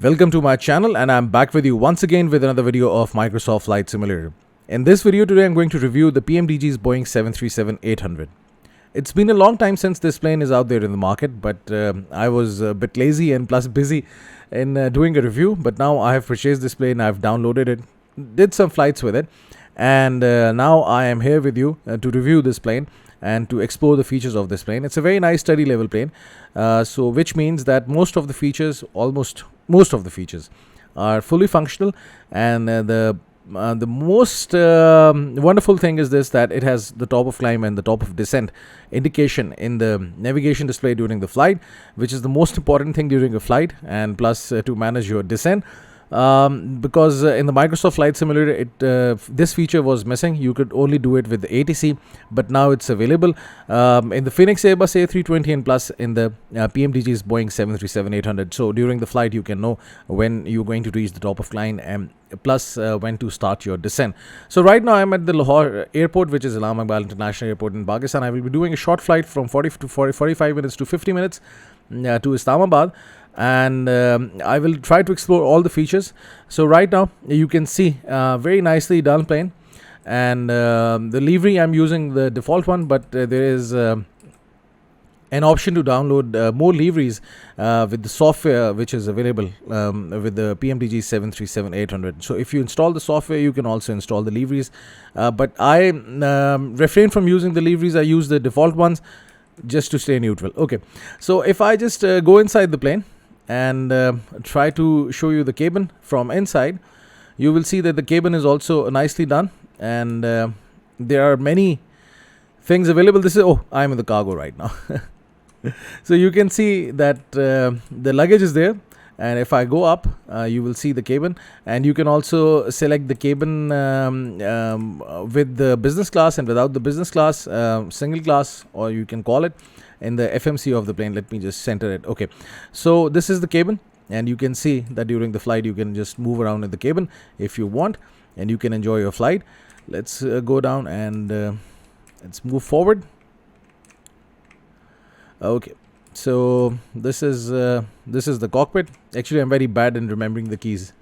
Welcome to my channel, and I'm back with you once again with another video of Microsoft Flight Simulator. In this video today I'm going to review the PMDG's Boeing 737-800. It's been a long time since this plane is out there in the market, but I was a bit lazy and plus busy in doing a review. But now I have purchased this plane, I've downloaded it, did some flights with it, and now I am here with you to review this plane and to explore the features of this plane. It's a very nice study level plane, so which means that most of the features, almost most of the features, are fully functional, and the most wonderful thing is this, that it has the top of climb and the top of descent indication in the navigation display during the flight, which is the most important thing during a flight, and plus to manage your descent. Because in the Microsoft Flight Simulator, this feature was missing. You could only do it with the ATC, but now it's available in the Phoenix Airbus A320 and plus in the PMDG's Boeing 737-800. So during the flight, you can know when you're going to reach the top of climb and plus when to start your descent. So right now I'm at the Lahore airport, which is Islamabad International Airport in Pakistan. I will be doing a short flight from 45 minutes to 50 minutes to Islamabad, and I will try to explore all the features. So right now you can see very nicely done plane, and the livery I'm using the default one, but there is an option to download more liveries with the software which is available with the PMDG 737-800. So if you install the software, you can also install the liveries, but I refrain from using the liveries. I use the default ones just to stay neutral. Okay, so if I just go inside the plane and try to show you the cabin from inside, you will see that the cabin is also nicely done, and there are many things available. This is, I'm in the cargo right now. So you can see that the luggage is there, and if I go up, you will see the cabin, and you can also select the cabin with the business class and without the business class, single class, or you can call it in the FMC of the plane. Let me just center it. Okay, so this is the cabin, and you can see that during the flight you can just move around in the cabin if you want, and you can enjoy your flight. Let's go down and let's move forward. Okay, so this is the cockpit. Actually, I'm very bad in remembering the keys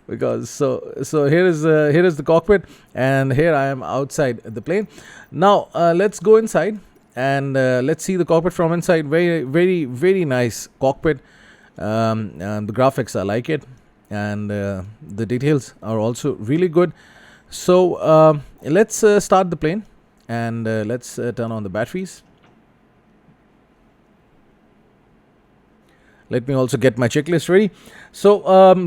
because so here is the cockpit, and here I am outside the plane. Now let's go inside and let's see the cockpit from inside. Very nice cockpit, and the graphics, I like it, and the details are also really good. So let's start the plane, and let's turn on the batteries. Let me also get my checklist ready. So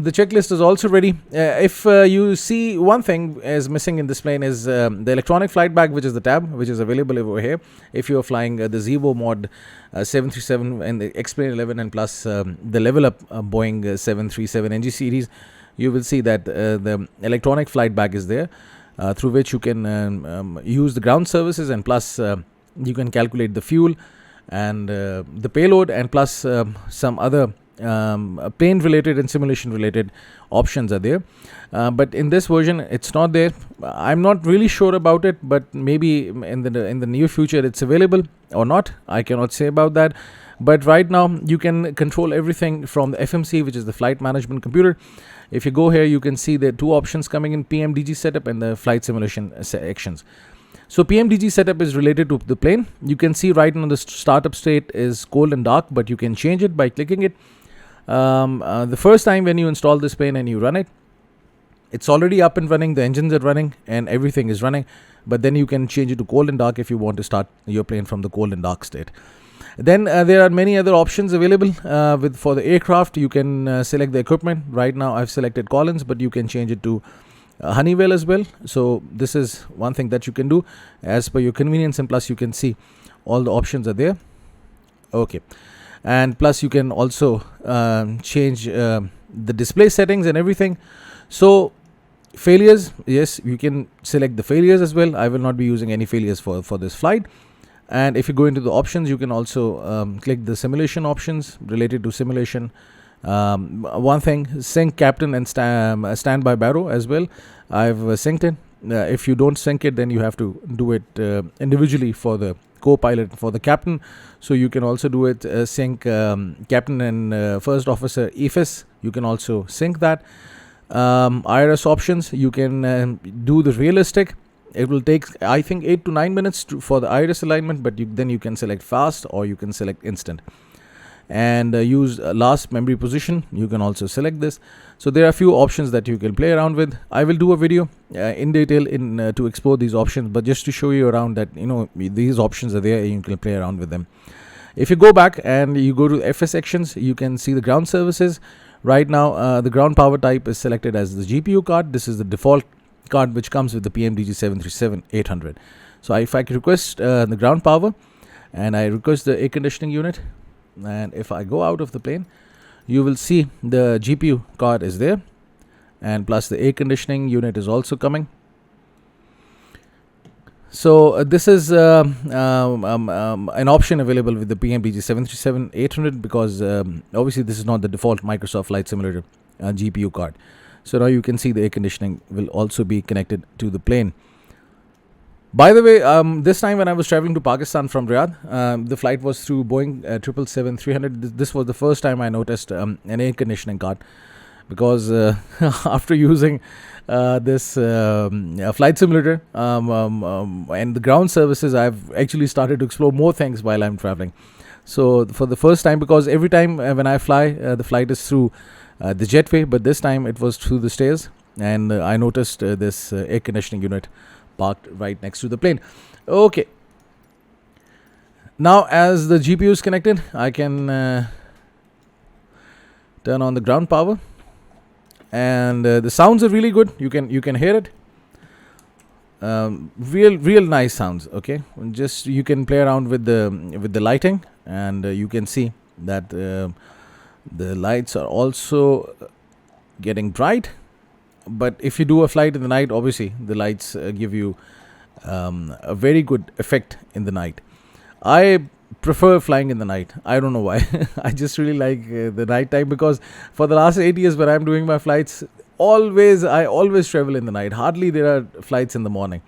the checklist is also ready. If you see one thing is missing in this plane is the electronic flight bag, which is the tab, which is available over here. If you're flying the Zevo mod 737 and the X-Plane 11 and plus the level up Boeing 737 NG series, you will see that the electronic flight bag is there, through which you can use the ground services, and plus you can calculate the fuel and the payload, and plus some other plane related and simulation related options are there, but in this version it's not there. I'm not really sure about it, but maybe in the near future it's available or not. I cannot say about that, but right now you can control everything from the FMC, which is the flight management computer. If you go here, you can see the two options coming in: PMDG Setup and the flight simulation sections. So PMDG Setup is related to the plane. You can see right now the startup state is cold and dark, but you can change it by clicking it. The first time when you install this plane and you run it, it's already up and running, the engines are running and everything is running, but then you can change it to cold and dark if you want to start your plane from the cold and dark state. Then there are many other options available for the aircraft. You can select the equipment. Right now I've selected Collins, but you can change it to Honeywell as well. So this is one thing that you can do as per your convenience, and plus you can see all the options are there. Okay, and plus you can also change the display settings and everything. So failures, yes, you can select the failures as well. I will not be using any failures for this flight. And if you go into the options, you can also click the simulation options related to simulation. One thing, sync captain and standby barrow as well. I've synced it. If you don't sync it, then you have to do it individually for the co-pilot, for the captain. So you can also do it sync captain and first officer EFIS You can also sync that. IRS options, you can do the realistic. It will take, I think, 8 to 9 minutes for the iris alignment, but then you can select fast or you can select instant. And use last memory position, you can also select this. So there are a few options that you can play around with. I will do a video in detail to explore these options, but just to show you around that, these options are there and you can play around with them. If you go back and you go to FS sections, you can see the ground services. Right now, the ground power type is selected as the GPU card. This is the default card which comes with the PMDG 737-800. So if I request the ground power and I request the air conditioning unit, and if I go out of the plane, you will see the GPU card is there, and plus the air conditioning unit is also coming. So this is an option available with the PMDG 737-800 because obviously this is not the default Microsoft Flight Simulator GPU card. So now you can see the air conditioning will also be connected to the plane. By the way, this time when I was traveling to Pakistan from Riyadh, the flight was through Boeing 777-300. This was the first time I noticed an air conditioning card, because after using this flight simulator and the ground services, I've actually started to explore more things while I'm traveling. So for the first time, because every time when I fly, the flight is through the jetway, but this time it was through the stairs, and I noticed this air conditioning unit parked right next to the plane. Okay. Now, as the GPU is connected, I can turn on the ground power, and the sounds are really good. You can hear it. Real nice sounds. Okay, just you can play around with the lighting, and you can see that the lights are also getting bright. But if you do a flight in the night, obviously the lights give you a very good effect in the night. I prefer flying in the night. I don't know why. I just really like the night time, because for the last 8 years when I'm doing my flights, I always travel in the night. Hardly there are flights in the morning,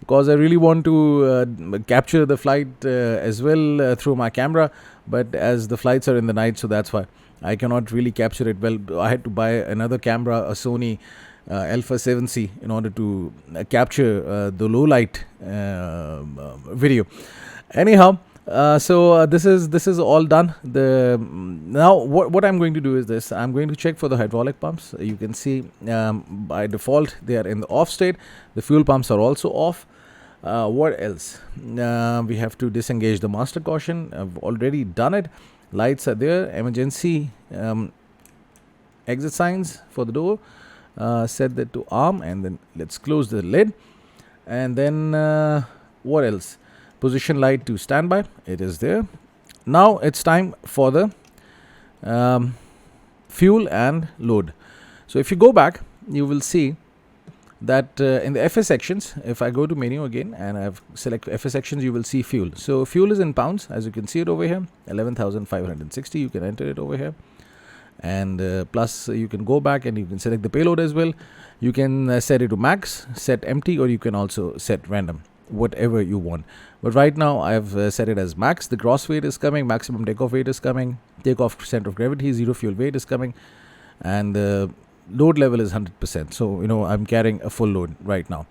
because I really want to capture the flight as well through my camera. But as the flights are in the night, so that's why I cannot really capture it well. I had to buy another camera, a Sony Alpha 7C, in order to capture the low light video. Anyhow, so this is all done. Now what I'm going to do is this. I'm going to check for the hydraulic pumps. You can see by default they are in the off state. The fuel pumps are also off. What else? We have to disengage the master caution. I've already done it. Lights are there. Emergency exit signs for the door. Set that to arm, and then let's close the lid. And then what else? Position light to standby. It is there. Now it's time for the fuel and load. So if you go back, you will see that in the FS sections, if I go to menu again and I select FS sections, you will see fuel. So fuel is in pounds, as you can see it over here, 11,560. You can enter it over here, and plus you can go back and you can select the payload as well. You can set it to max, set empty, or you can also set random, whatever you want. But right now I've set it as max. The gross weight is coming, maximum takeoff weight is coming, takeoff center of gravity, zero fuel weight is coming, and load level is 100%. So I'm carrying a full load right now.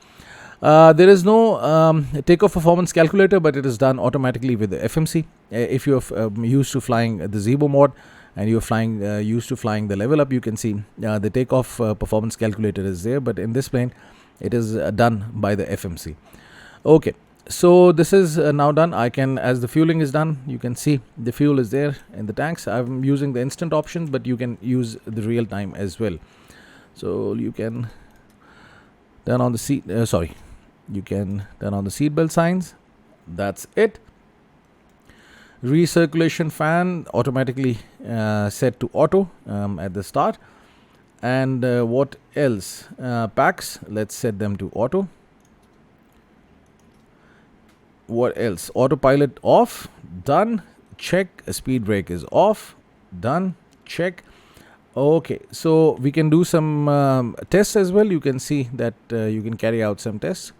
There is no takeoff performance calculator, but it is done automatically with the FMC. If you're used to flying the Zebo mod and you're used to flying the level up, you can see the takeoff performance calculator is there, but in this plane it is done by the FMC. Okay, so this is now done. As the fueling is done, you can see the fuel is there in the tanks. I'm using the instant option, but you can use the real time as well. So you can turn on the seat. You can turn on the seatbelt signs. That's it. Recirculation fan automatically set to auto at the start. And what else? Packs, let's set them to auto. What else? Autopilot off. Done. Check. Speed brake is off. Done. Check. Okay, so we can do some tests as well. You can see that you can carry out some tests.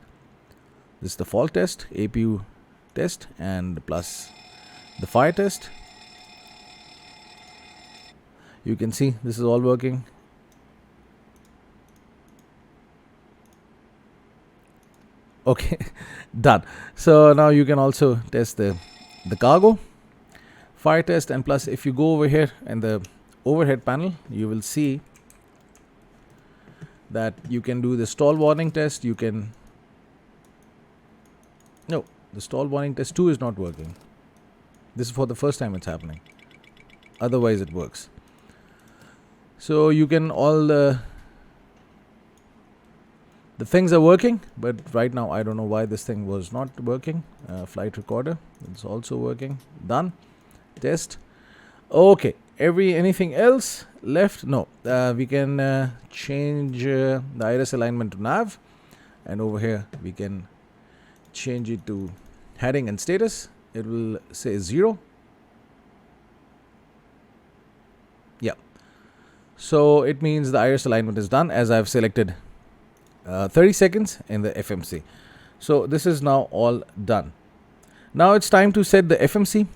This is the fault test, APU test, and plus the fire test. You can see this is all working. Okay, done. So now you can also test the cargo fire test, and plus if you go over here in the overhead panel, you will see that you can do the stall warning test. You can no, the stall warning test 2 is not working. This is for the first time it's happening. Otherwise it works. So you can all the things are working, but right now I don't know why this thing was not working. Flight recorder, it's also working. Done. Test. Okay. Anything else left? No. We can change the iris alignment to nav, and over here we can change it to heading and status. It will say 0. Yeah. So it means the iris alignment is done, as I've selected 30 seconds in the FMC. So this is now all done. Now it's time to set the FMC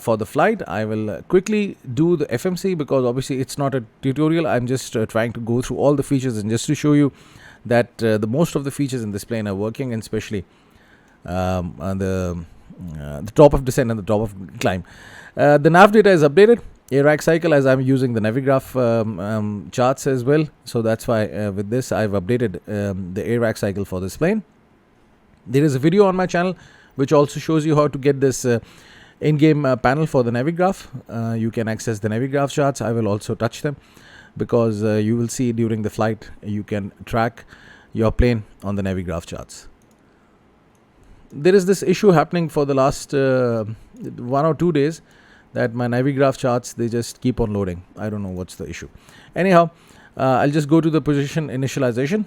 for the flight. I will quickly do the FMC because obviously it's not a tutorial. I'm just trying to go through all the features and just to show you that the most of the features in this plane are working, and especially on the top of descent and the top of climb. The nav data is updated. ARAC cycle, as I'm using the Navigraph charts as well. So that's why with this I've updated the ARAC cycle for this plane. There is a video on my channel which also shows you how to get this in-game panel for the Navigraph. You can access the Navigraph charts. I will also touch them because you will see during the flight you can track your plane on the Navigraph charts. There is this issue happening for the last 1 or 2 days that my Navigraph charts, they just keep on loading. I don't know what's the issue. Anyhow, I'll just go to the position initialization.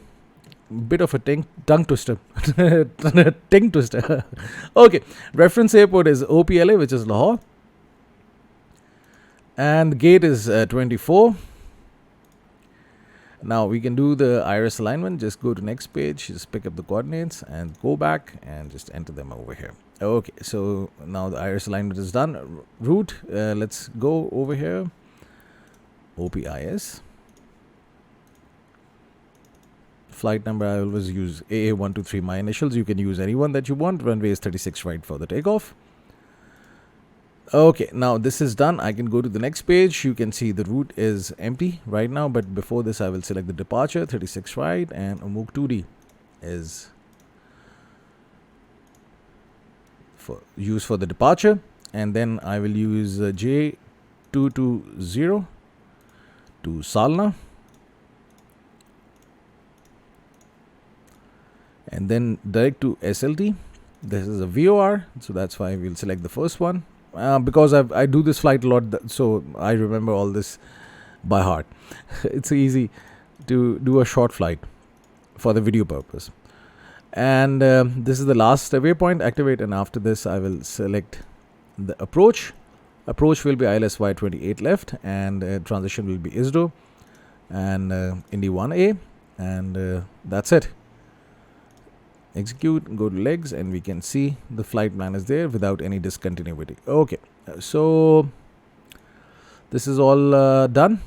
Bit of a tongue twister. Tongue twister. Okay. Reference airport is OPLA, which is Lahore. And the gate is 24. Now we can do the iris alignment. Just go to next page, just pick up the coordinates and go back and just enter them over here. Okay, so now the iris alignment is done. Route, let's go over here. OPIS. Flight number, I always use AA123, my initials. You can use any one that you want. Runway is 36 right for the takeoff. Okay, now this is done. I can go to the next page. You can see the route is empty right now, but before this I will select the departure, 36 right, and Umuk 2D is used for the departure, and then I will use J220 to Salna, and then direct to SLT. This is a VOR, so that's why we'll select the first one. Because I do this flight a lot, so I remember all this by heart. It's easy to do a short flight for the video purpose. And this is the last waypoint, activate, and after this I will select the approach. Approach will be ILSY 28 left, and transition will be ISDO and Indy 1A, and that's it. Execute, go to legs, and we can see the flight plan is there without any discontinuity. Okay, so this is all done.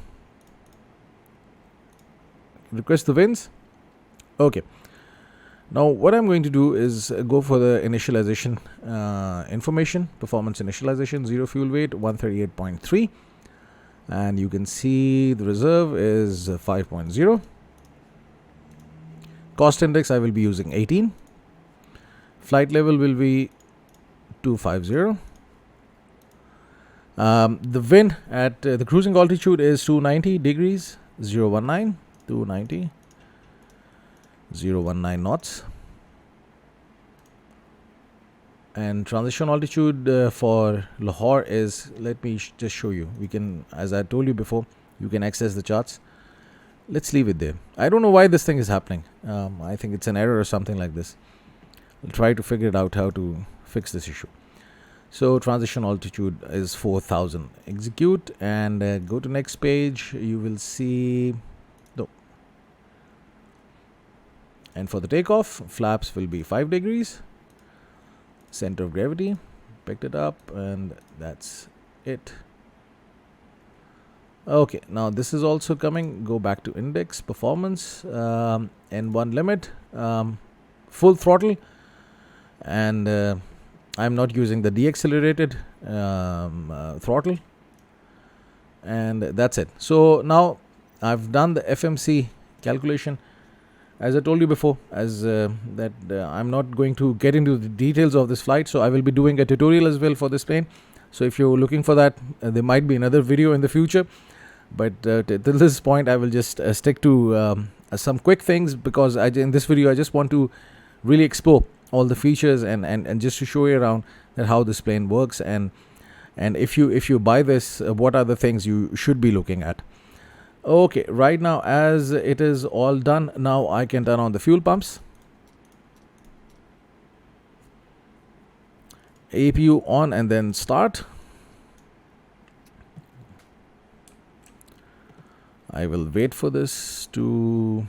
Request the winds. Okay, now what I'm going to do is go for the initialization information. Performance initialization, 0 fuel weight, 138.3, and you can see the reserve is 5.0. Cost index I will be using 18. Flight level will be 250. The wind at the cruising altitude is 290 degrees, 019, 290, 019 knots. And transition altitude for Lahore is, let me just show you. We can, as I told you before, you can access the charts. Let's leave it there. I don't know why this thing is happening. I think it's an error or something like this. I'll try to figure it out how to fix this issue. So transition altitude is 4000. Execute and go to next page. You will see no. And for the takeoff, flaps will be 5 degrees. Center of gravity, picked it up, and that's it. Okay, now this is also coming. Go back to index performance, N1 limit, full throttle, and I'm not using the deaccelerated throttle, and that's it. So now I've done the FMC calculation. As I told you before, I'm not going to get into the details of this flight, so I will be doing a tutorial as well for this plane. So if you're looking for that, there might be another video in the future. But till this point, I will just stick to some quick things, because in this video I just want to really explore all the features and just to show you around that how this plane works, and if you buy this, what are the things you should be looking at. Okay, right now as it is all done, now I can turn on the fuel pumps. APU on and then start. I will wait for this to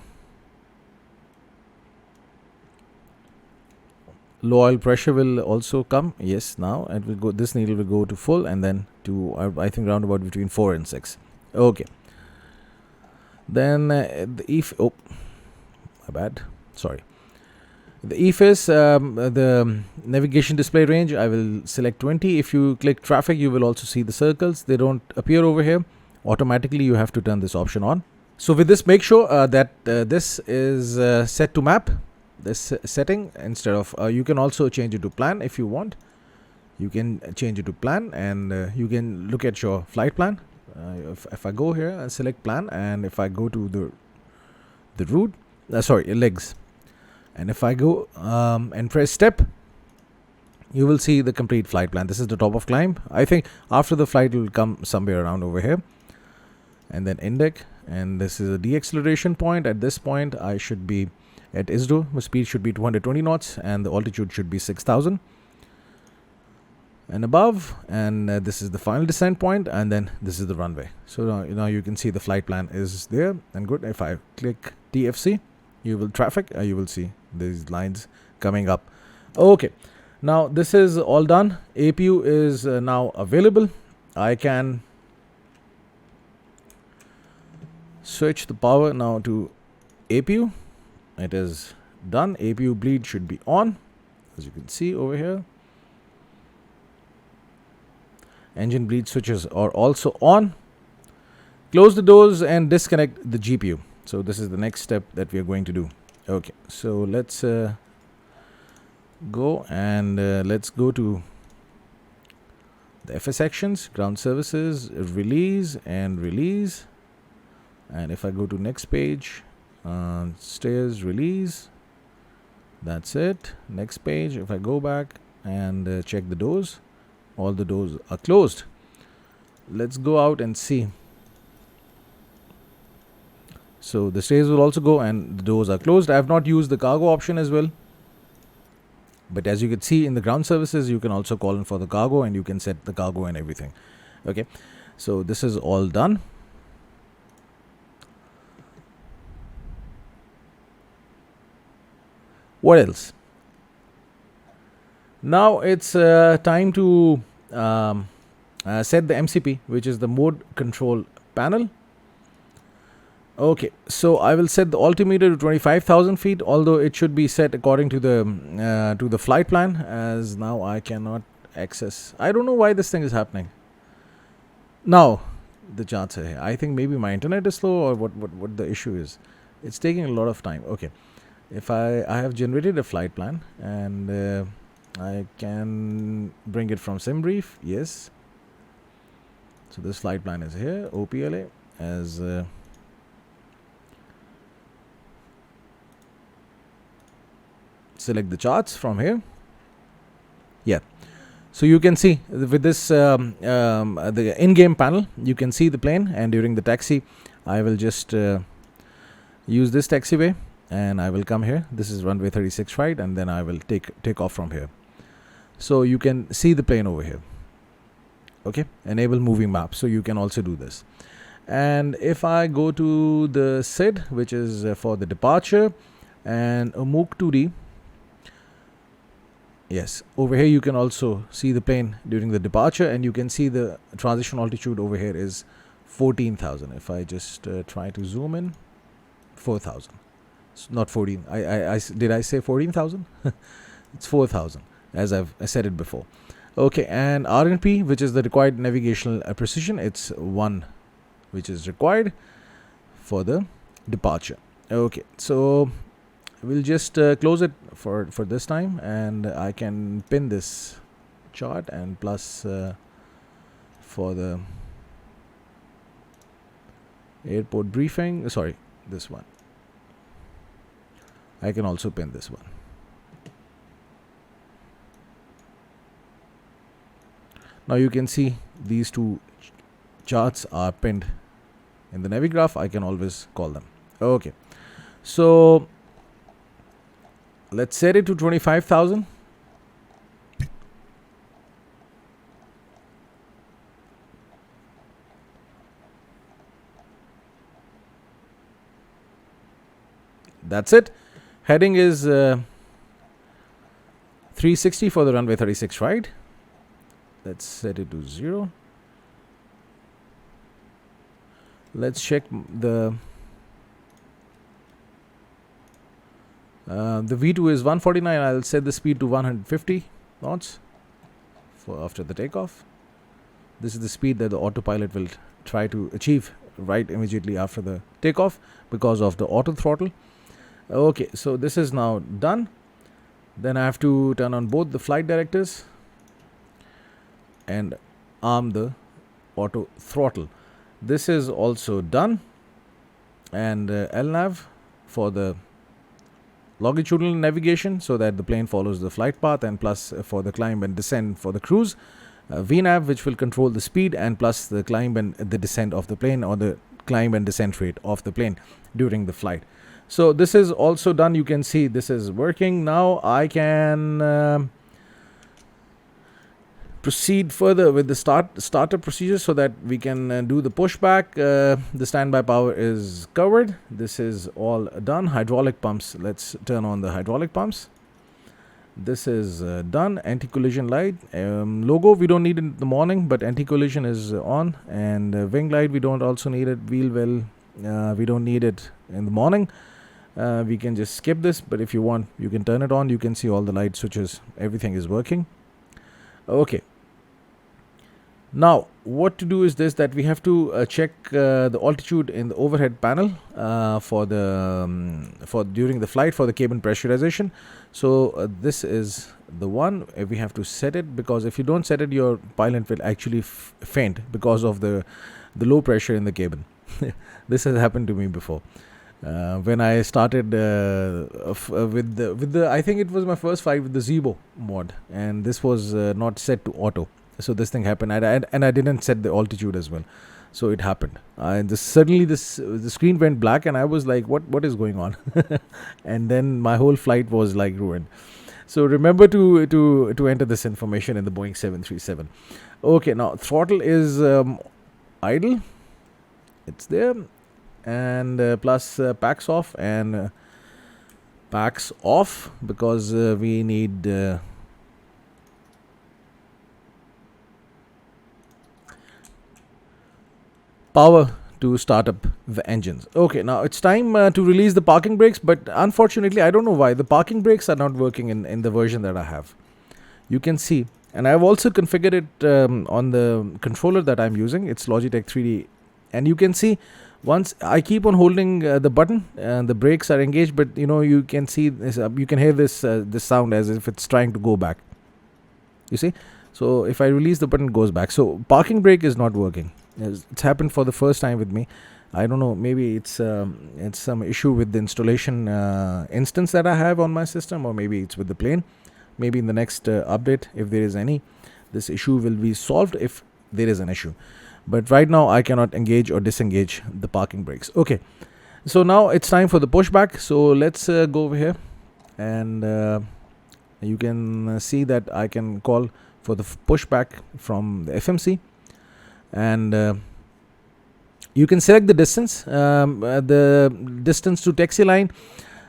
low oil pressure will also come. Yes, now it will go. This needle will go to full and then to I think round about between 4 and 6. Okay. Then my bad. Sorry. The EFIS, the navigation display range, I will select 20. If you click traffic, you will also see the circles. They don't appear over here. Automatically, you have to turn this option on. So with this, make sure that this is set to map, this setting, instead of, you can also change it to plan if you want. You can change it to plan, and you can look at your flight plan. If I go here and select plan, and if I go to the route, legs, and if I go and press step, you will see the complete flight plan. This is the top of climb. I think after the flight will come somewhere around over here, and then index, and this is a deacceleration point. At this point, I should be at ISDO. My speed should be 220 knots, and the altitude should be 6,000. And above, and this is the final descent point, and then this is the runway. So now you can see the flight plan is there and good. If I click TFC, you will traffic, you will see these lines coming up. Okay, now this is all done. APU is now available. I can switch the power now to APU. It is done. APU bleed should be on, as you can see over here. Engine bleed switches are also on. Close the doors and disconnect the GPU. So this is the next step that we are going to do. Okay, so let's go and let's go to the FS actions, ground services, release and release. And if I go to next page, stairs, release, that's it. Next page, if I go back and check the doors, all the doors are closed. Let's go out and see. So the stairs will also go and the doors are closed. I have not used the cargo option as well, but as you can see in the ground services, you can also call in for the cargo, and you can set the cargo and everything. Okay, so this is all done. What else? Now it's time to set the MCP, which is the mode control panel. Okay, so I will set the altimeter to 25,000 feet, although it should be set according to the flight plan, as now I cannot access. I don't know why this thing is happening. Now the charts are here. I think maybe my internet is slow, or what the issue is. It's taking a lot of time. Okay, if I have generated a flight plan, and I can bring it from SimBrief. Yes. So this flight plan is here. OPLA as select the charts from here. Yeah. So you can see with this the in-game panel, you can see the plane, and during the taxi, I will just use this taxiway, and I will come here. This is runway 36 right, and then I will take off from here. So you can see the plane over here. Okay, enable moving map, so you can also do this. And if I go to the SID, which is for the departure, and MOOC 2D, yes, over here you can also see the plane during the departure, and you can see the transition altitude over here is 14,000. If I just try to zoom in, 4,000. It's not 14. Did I say 14,000? It's 4,000, as I said it before. Okay, and RNP, which is the required navigational precision, it's 1, which is required for the departure. Okay, so we'll just close it for this time, and I can pin this chart, and plus for the airport briefing, sorry, this one, I can also pin this one. Now you can see these two charts are pinned in the Navigraph. I can always call them. Okay, so let's set it to 25,000. That's it. Heading is 360 for the runway 36 right. Let's set it to 0. Let's check the V2 is 149. I'll set the speed to 150 knots for after the takeoff. This is the speed that the autopilot will try to achieve right immediately after the takeoff because of the auto throttle. Okay, so this is now done. Then I have to turn on both the flight directors and arm the auto throttle. This is also done, and LNAV for the longitudinal navigation so that the plane follows the flight path, and plus for the climb and descent for the cruise. VNAV, which will control the speed, and plus the climb and the descent of the plane, or the climb and descent rate of the plane during the flight. So this is also done. You can see this is working. Now I can proceed further with the startup procedure so that we can do the pushback. The standby power is covered. This is all done. Hydraulic pumps. Let's turn on the hydraulic pumps. This is done. Anti-collision light. Logo we don't need in the morning, but anti-collision is on. And wing light we don't also need it. Wheel well we don't need it in the morning. We can just skip this, but if you want, you can turn it on. You can see all the light switches. Everything is working. Okay. Now, what to do is this, that we have to check the altitude in the overhead panel for during the flight for the cabin pressurization. So this is the one. We have to set it, because if you don't set it, your pilot will actually faint because of the low pressure in the cabin. This has happened to me before. When I started with the I think it was my first flight with the Zebo mod, and this was not set to auto. So this thing happened, and I didn't set the altitude as well. So it happened. Suddenly the screen went black, and I was like, what is going on? And then my whole flight was like ruined. So remember to enter this information in the Boeing 737. Okay, now throttle is idle. It's there. And plus packs off, and packs off because we need power to start up the engines. Okay, now it's time to release the parking brakes, but unfortunately I don't know why the parking brakes are not working in the version that I have. You can see, and I've also configured it on the controller that I'm using. It's Logitech 3D, and you can see once I keep on holding the button, the brakes are engaged, but you can see this, you can hear this sound as if it's trying to go back. You see? So if I release the button, it goes back. So parking brake is not working. It's happened for the first time with me. I don't know, maybe it's some issue with the installation instance that I have on my system, or maybe it's with the plane. Maybe in the next update, if there is any, this issue will be solved if there is an issue. But right now I cannot engage or disengage the parking brakes. Okay, so now it's time for the pushback. So let's go over here, and you can see that I can call for the pushback from the FMC, and you can select the distance, the distance to taxi line.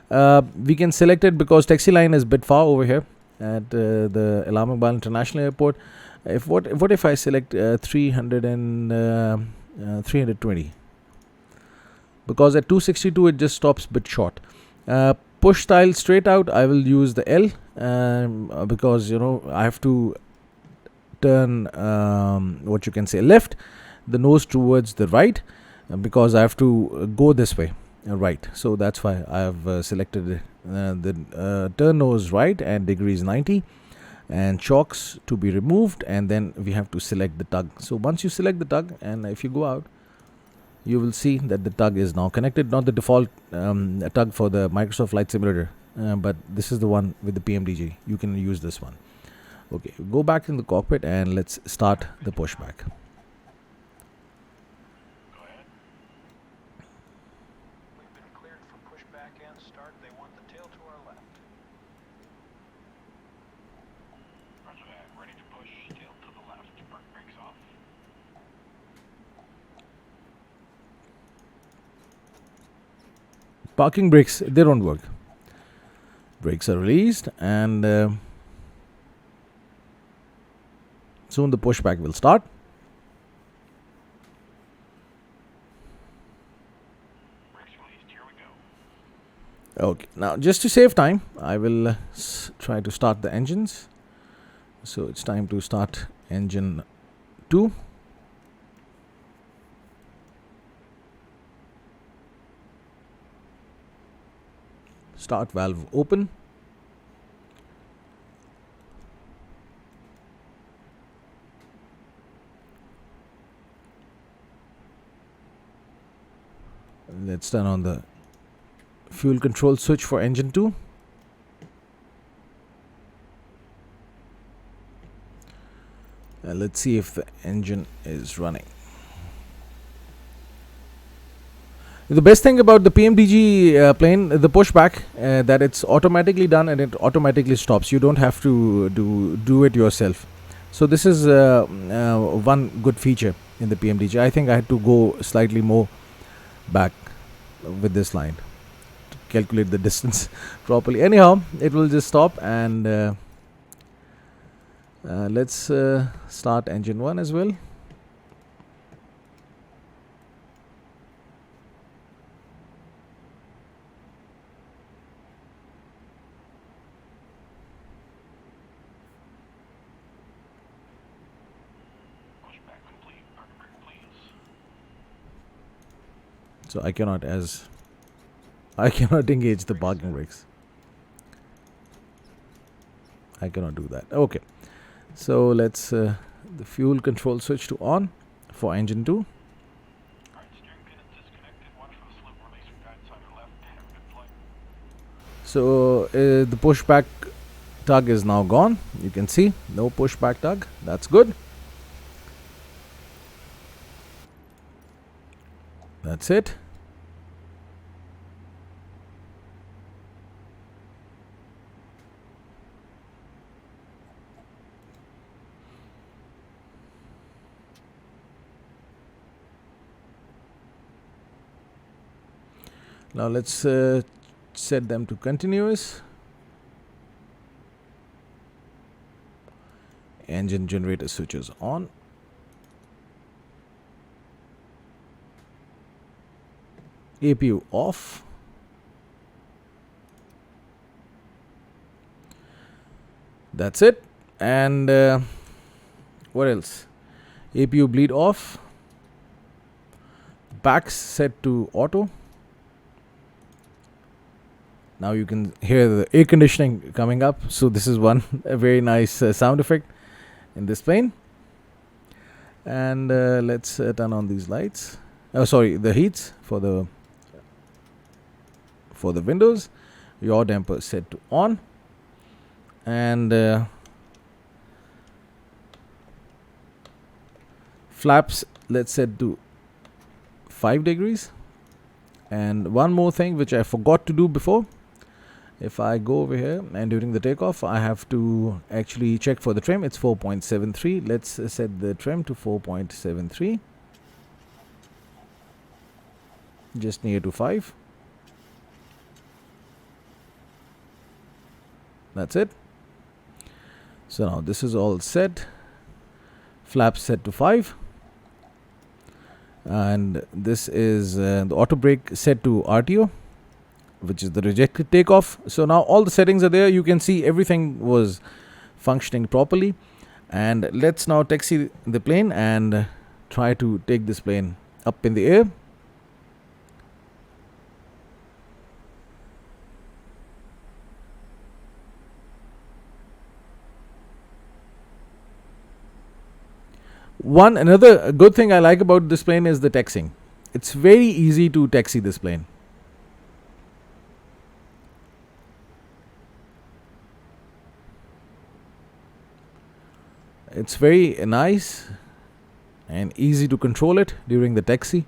We can select it because taxi line is a bit far over here at the Islamabad International Airport. What if I select 300 and 320, because at 262 it just stops a bit short. Push style straight out, I will use the L, because I have to turn what you can say left, the nose towards the right, because I have to go this way, right. So that's why I have selected the turn nose right and degrees 90, and chocks to be removed, and then we have to select the tug. So once you select the tug, and if you go out, you will see that the tug is now connected, not the default tug for the Microsoft Flight Simulator, but this is the one with the PMDG. You can use this one. Okay, go back in the cockpit and let's start the pushback. Go ahead. We've been cleared for pushback and start. They want the tail to our left. Roger that. Ready to push. Tail to the left. Park brakes off. Parking brakes, they don't work. Brakes are released, and soon the pushback will start. Brakes released. Here we go. Okay, now just to save time, I will try to start the engines. So it's time to start engine 2. Start valve open. Let's turn on the fuel control switch for engine 2. Let's see if the engine is running. The best thing about the PMDG plane, the pushback, that it's automatically done and it automatically stops. You don't have to do it yourself. So this is one good feature in the PMDG. I think I had to go slightly more back with this line to calculate the distance properly. Anyhow, it will just stop, and let's start engine 1 as well. Pushback complete. Park brake, please. So I cannot engage the parking brakes. I cannot do that. Okay, so let's the fuel control switch to on for engine 2. Alright, steering pin is disconnected. Watch for the slip release from guide side or left. Have a good flight. So the pushback tug is now gone. You can see no pushback tug. That's good. That's it. Now let's set them to continuous. Engine generator switches on. APU off. That's it. And what else? APU bleed off. Backs set to auto. Now you can hear the air conditioning coming up. So this is one a very nice sound effect in this plane. And let's turn on these lights. Oh, sorry, the heats for the windows. Yaw damper set to on. And flaps, let's set to 5 degrees. And one more thing which I forgot to do before. If I go over here and during the takeoff, I have to actually check for the trim. It's 4.73. Let's set the trim to 4.73. Just near to 5. That's it. So now this is all set. Flaps set to 5. and this is the auto brake set to RTO, which is the rejected takeoff. So now all the settings are there. You can see everything was functioning properly. And let's now taxi the plane and try to take this plane up in the air. Another good thing I like about this plane is the taxiing. It's very easy to taxi this plane. It's very nice and easy to control it during the taxi.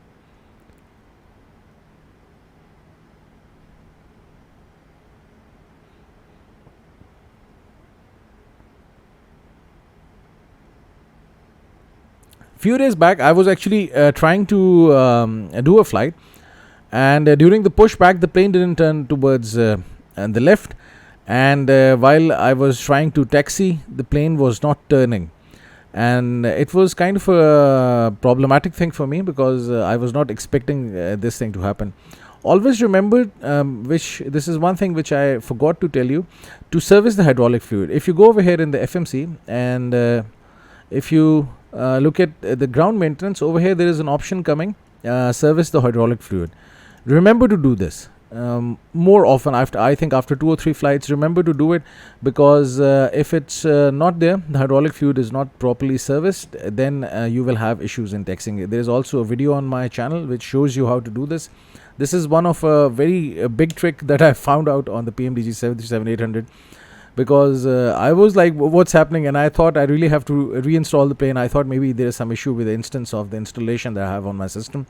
Few days back, I was actually trying to do a flight, and during the pushback, the plane didn't turn towards the left, and while I was trying to taxi, the plane was not turning, and it was kind of a problematic thing for me because I was not expecting this thing to happen. Always remember, which this is one thing which I forgot to tell you, to service the hydraulic fluid. If you go over here in the FMC and if you look at the ground maintenance, over here there is an option coming, service the hydraulic fluid. Remember to do this more often. I think after 2 or 3 flights, remember to do it, because if it's not there, the hydraulic fluid is not properly serviced, then you will have issues in taxiing. There is also a video on my channel which shows you how to do this. This is one of a very big trick that I found out on the PMDG 737-800, because I was like, what's happening? And I thought I really have to reinstall the plane. I thought maybe there is some issue with the instance of the installation that I have on my system.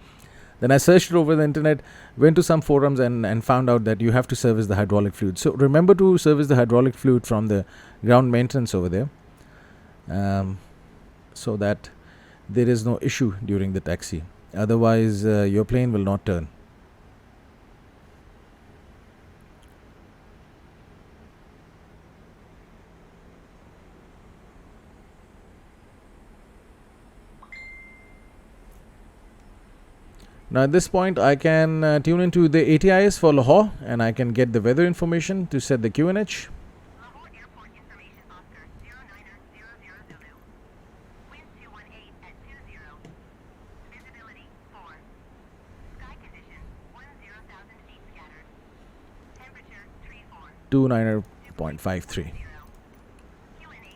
Then I searched it over the internet, went to some forums and found out that you have to service the hydraulic fluid. So remember to service the hydraulic fluid from the ground maintenance over there, so that there is no issue during the taxi. Otherwise, your plane will not turn. Now at this point, I can tune into the ATIS for Lahore, and I can get the weather information to set the QNH. Lahore Airport information, Oscar 09000 Zulu. Wind 218 at 20. Visibility 4. Sky condition 10,000 feet scattered. Temperature 34. 29.53. QNH.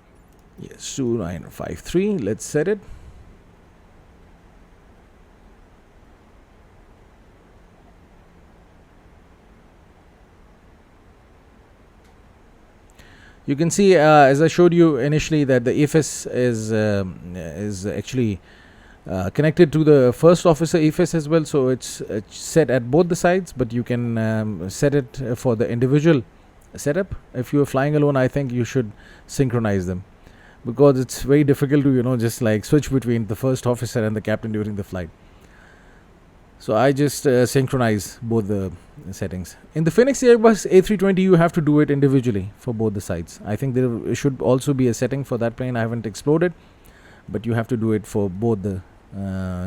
Yes, 2953. Let's set it. You can see, as I showed you initially, that the EFS is actually connected to the first officer EFS as well. So it's set at both the sides, but you can set it for the individual setup. If you are flying alone, I think you should synchronize them, because it's very difficult to just like switch between the first officer and the captain during the flight. So I just synchronize both the settings. In the Phoenix Airbus A320, you have to do it individually for both the sides. I think there should also be a setting for that plane. I haven't explored it, but you have to do it for both the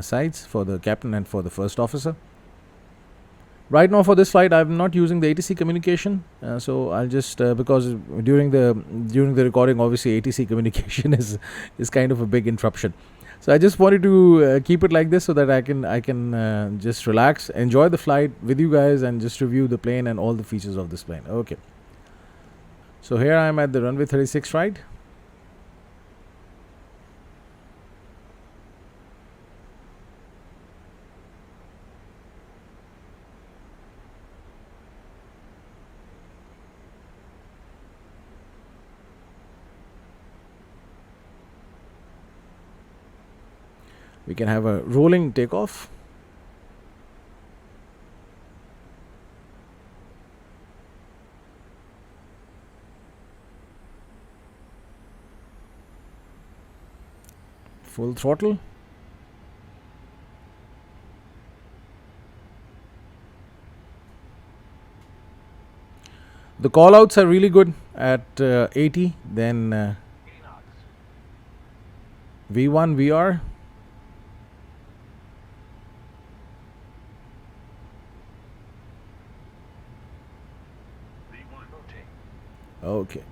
sides, for the captain and for the first officer. Right now for this flight, I'm not using the ATC communication, so I'll just because during the recording, obviously ATC communication is kind of a big interruption. So I just wanted to keep it like this so that I can just relax, enjoy the flight with you guys, and just review the plane and all the features of this plane. Okay. So here I am at the runway 36 right. We can have a rolling takeoff. Full throttle. The call outs are really good at 80, then V1, VR. rotate. Okay.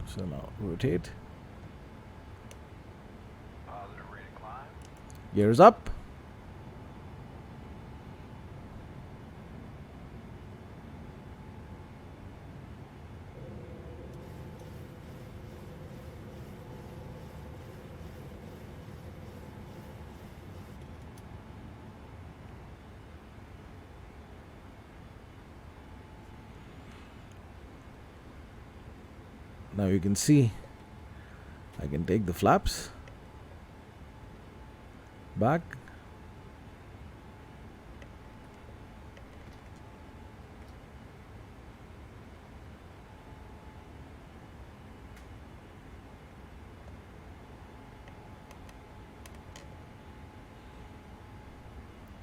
So now rotate. Positive rate of climb. Gears up. Now you can see I can take the flaps back.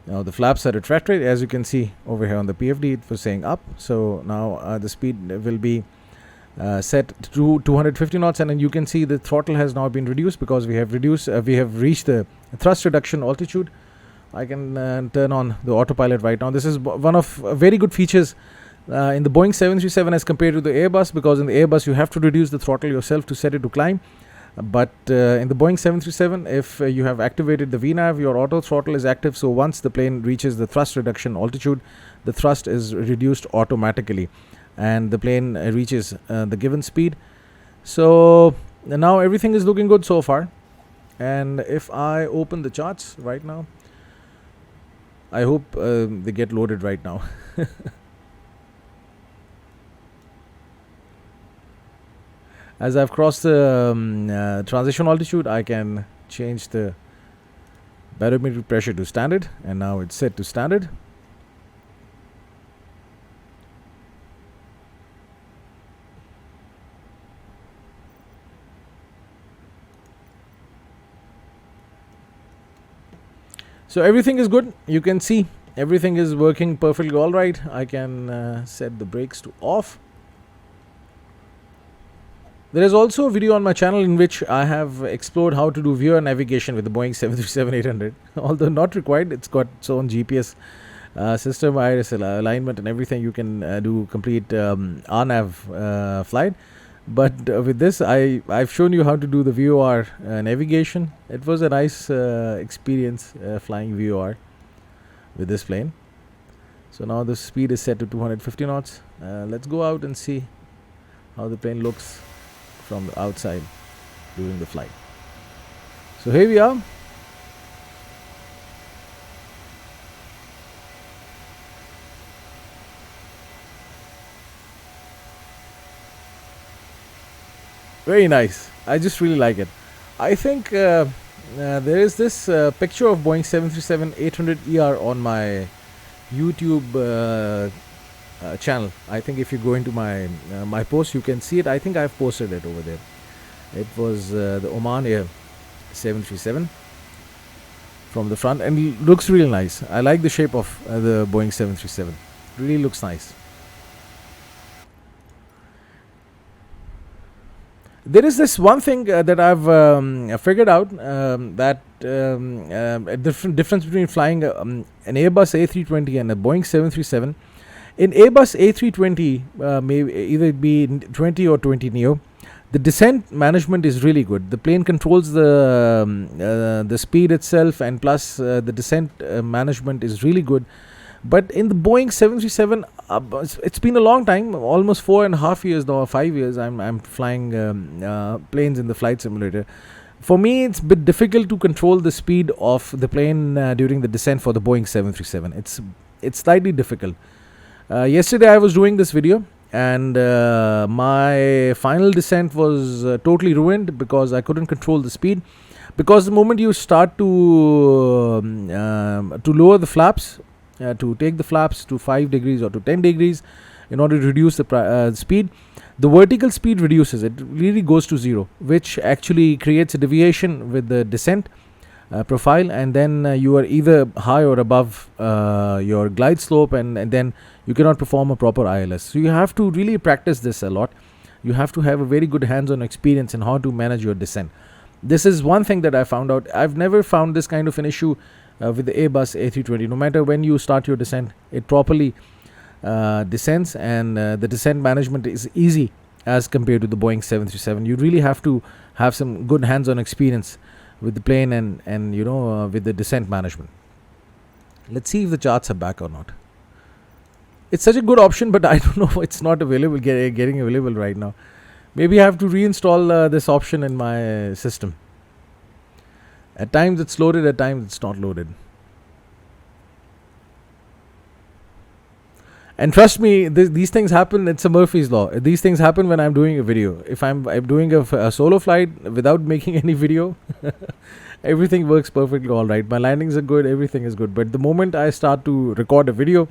Now the flaps are retracted, as you can see over here on the PFD. It was saying up, so now the speed will be set to 250 knots, and then you can see the throttle has now been reduced because we have reached the thrust reduction altitude. I can turn on the autopilot right now. This is one of very good features in the Boeing 737 as compared to the Airbus, because in the Airbus you have to reduce the throttle yourself to set it to climb. But in the Boeing 737, if you have activated the VNAV, your auto throttle is active. So once the plane reaches the thrust reduction altitude, the thrust is reduced automatically, and the plane reaches the given speed. So now everything is looking good so far. And if I open the charts right now, I hope they get loaded right now. As I've crossed the transition altitude, I can change the barometric pressure to standard, and now it's set to standard. So everything is good. You can see everything is working perfectly all right. I can set the brakes to off. There is also a video on my channel in which I have explored how to do viewer navigation with the Boeing 737-800. Although not required, it's got its own GPS system, iris alignment and everything. You can do complete RNAV flight. But with this, I've shown you how to do the VOR navigation. It was a nice experience flying VOR with this plane. So now the speed is set to 250 knots. Let's go out and see how the plane looks from the outside during the flight. So here we are. Very nice. I just really like it. I think there is this picture of Boeing 737-800ER on my YouTube channel. I think if you go into my my post, you can see it. I think I've posted it over there. It was the Oman Air 737 from the front, and it looks really nice. I like the shape of the Boeing 737. Really looks nice. There is this one thing that I've figured out, that a difference between flying an Airbus A320 and a Boeing 737. In Airbus A320, maybe either it be 20 or 20 Neo, the descent management is really good. The plane controls the speed itself, and plus the descent management is really good. But in the Boeing 737, it's been a long time, almost 4.5 years now, or 5 years. I'm flying planes in the flight simulator. For me, it's a bit difficult to control the speed of the plane during the descent for the Boeing 737. It's slightly difficult. Yesterday I was doing this video, and my final descent was totally ruined because I couldn't control the speed. Because the moment you start to lower the flaps, to take the flaps to 5 degrees or to 10 degrees in order to reduce the speed, the vertical speed reduces. It really goes to 0, which actually creates a deviation with the descent profile, and then you are either high or above your glide slope, and then you cannot perform a proper ILS. So you have to really practice this a lot. You have to have a very good hands-on experience in how to manage your descent. This is one thing that I found out. I've never found this kind of an issue with the Airbus A320. No matter when you start your descent, it properly descents, and the descent management is easy as compared to the Boeing 737. You really have to have some good hands-on experience with the plane and with the descent management. Let's see if the charts are back or not. It's such a good option, but I don't know, it's not available, getting available right now. Maybe I have to reinstall this option in my system. At times it's loaded, at times it's not loaded. And trust me, these things happen. It's a Murphy's Law. These things happen when I'm doing a video. If I'm doing a solo flight without making any video, everything works perfectly all right. My landings are good, everything is good. But the moment I start to record a video,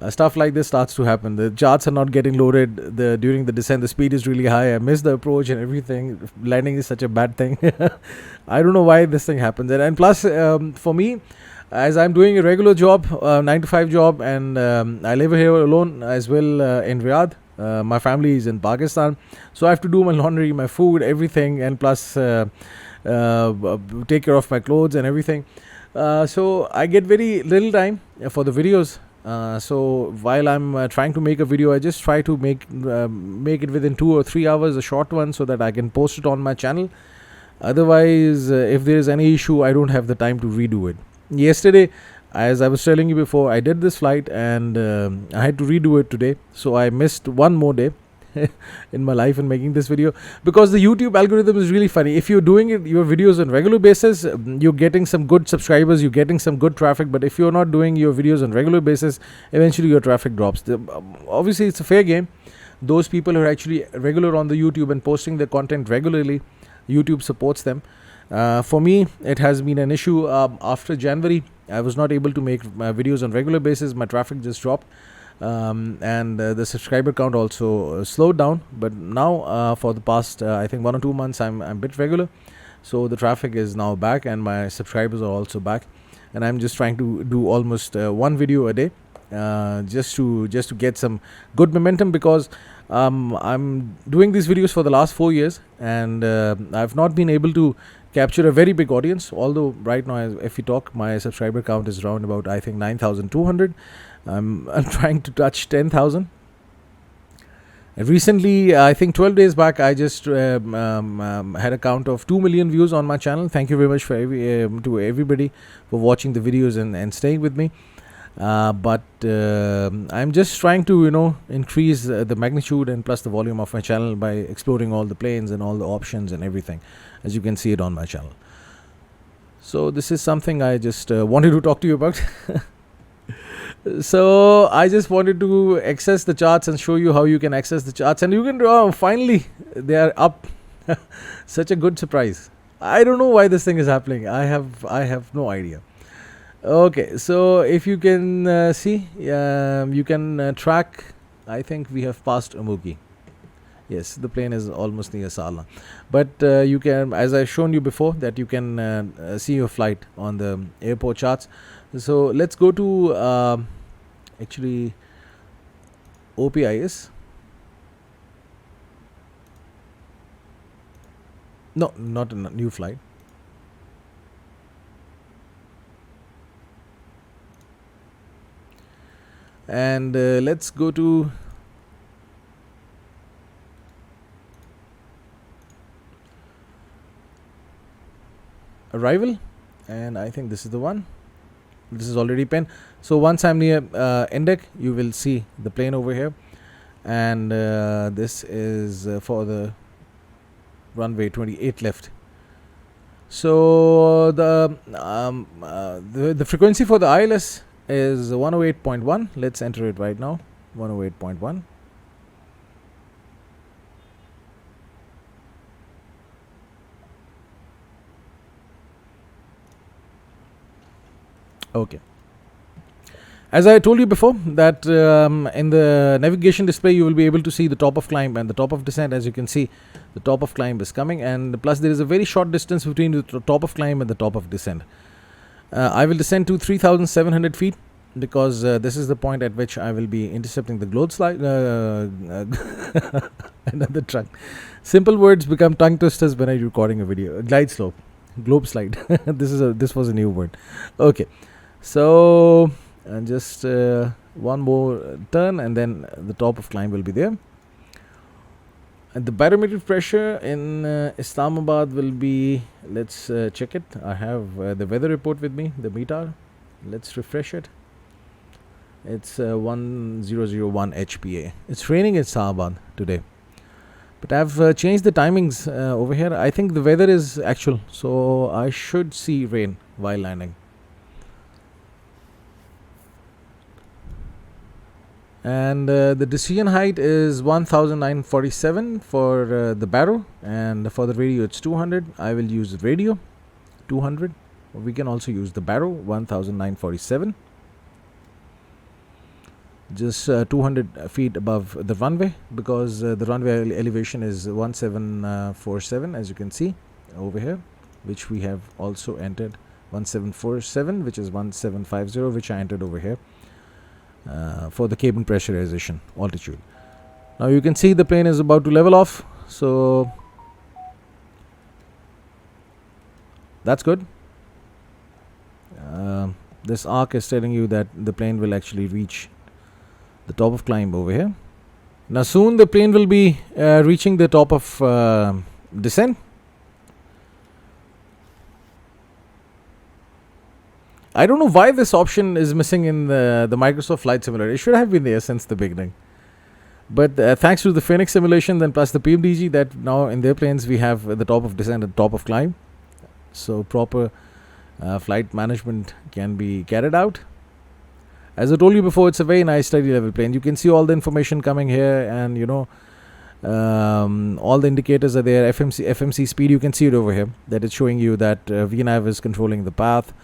stuff like this starts to happen. The charts are not getting loaded. During the descent, the speed is really high. I miss the approach and everything. Landing is such a bad thing. I don't know why this thing happens. And plus, for me, as I'm doing a regular job, 9 to 5 job, and I live here alone as well in Riyadh. My family is in Pakistan, so I have to do my laundry, my food, everything, and plus take care of my clothes and everything. So I get very little time for the videos. So while I'm trying to make a video, I just try to make it within 2 or 3 hours, a short one, so that I can post it on my channel. Otherwise, if there is any issue, I don't have the time to redo it. Yesterday, as I was telling you before, I did this flight and I had to redo it today, so I missed one more day in my life in making this video, because the YouTube algorithm is really funny. If you're doing your videos on regular basis, you're getting some good subscribers, you're getting some good traffic. But if you're not doing your videos on regular basis, eventually your traffic drops. Obviously it's a fair game. Those people who are actually regular on the YouTube and posting their content regularly, YouTube supports them. For me, it has been an issue. After January, I was not able to make my videos on regular basis. My traffic just dropped, and the subscriber count also slowed down. But now, for the past I think 1 or 2 months, I'm a bit regular, so the traffic is now back and my subscribers are also back. And I'm just trying to do almost one video a day, just to get some good momentum, because I'm doing these videos for the last 4 years, and I've not been able to capture a very big audience. Although right now, if you talk, my subscriber count is around about, I think, 9,200. I'm trying to touch 10,000. And recently, I think 12 days back, I just had a count of 2 million views on my channel. Thank you very much for to everybody for watching the videos and staying with me. But I'm just trying to increase the magnitude and plus the volume of my channel by exploring all the planes and all the options and everything, as you can see it on my channel. So this is something I just wanted to talk to you about. So I just wanted to access the charts and show you how you can access the charts, and you can finally they are up. Such a good surprise. I don't know why this thing is happening. I have no idea. Okay, so if you can see, you can track. I think we have passed Umuki. Yes, the plane is almost near Sala, but you can, as I've shown you before, that you can see your flight on the airport charts. So let's go to actually OPIS. No, not a new flight. And let's go to arrival, and I think this is the one. This is already pinned. So once I'm near Indec, you will see the plane over here, and this is for the runway 28 left. So the frequency for the ILS is 108.1. Let's enter it right now. 108.1. Okay. As I told you before, that in the navigation display you will be able to see the top of climb and the top of descent. As you can see, the top of climb is coming, and plus there is a very short distance between the top of climb and the top of descent. I will descend to 3,700 feet because this is the point at which I will be intercepting the globe slide. Another truck. Simple words become tongue twisters when I'm recording a video. Glide slope, globe slide. This was a new word. Okay, so just one more turn, and then the top of climb will be there. And the barometric pressure in Islamabad will be, let's check it. I have the weather report with me, the meter. Let's refresh it. It's 1001 HPA. It's raining in Islamabad today, but I've changed the timings over here. I think the weather is actual, so I should see rain while landing. And the decision height is 1947 for the baro, and for the radio it's 200. I will use the radio 200. We can also use the baro 1947, just 200 feet above the runway, because the runway elevation is 1747, as you can see over here, which we have also entered. 1747, which is 1750, which I entered over here for the cabin pressurization altitude. Now you can see the plane is about to level off, so that's good. This arc is telling you that the plane will actually reach the top of climb over here. Now soon the plane will be reaching the top of descent. I don't know why this option is missing in the Microsoft Flight Simulator. It should have been there since the beginning. But thanks to the Phoenix simulation, then plus the PMDG, that now in their planes we have the top of descent and top of climb. So proper flight management can be carried out. As I told you before, it's a very nice steady level plane. You can see all the information coming here, and you know, all the indicators are there. FMC speed, you can see it over here, that it's showing you that VNAV is controlling the path,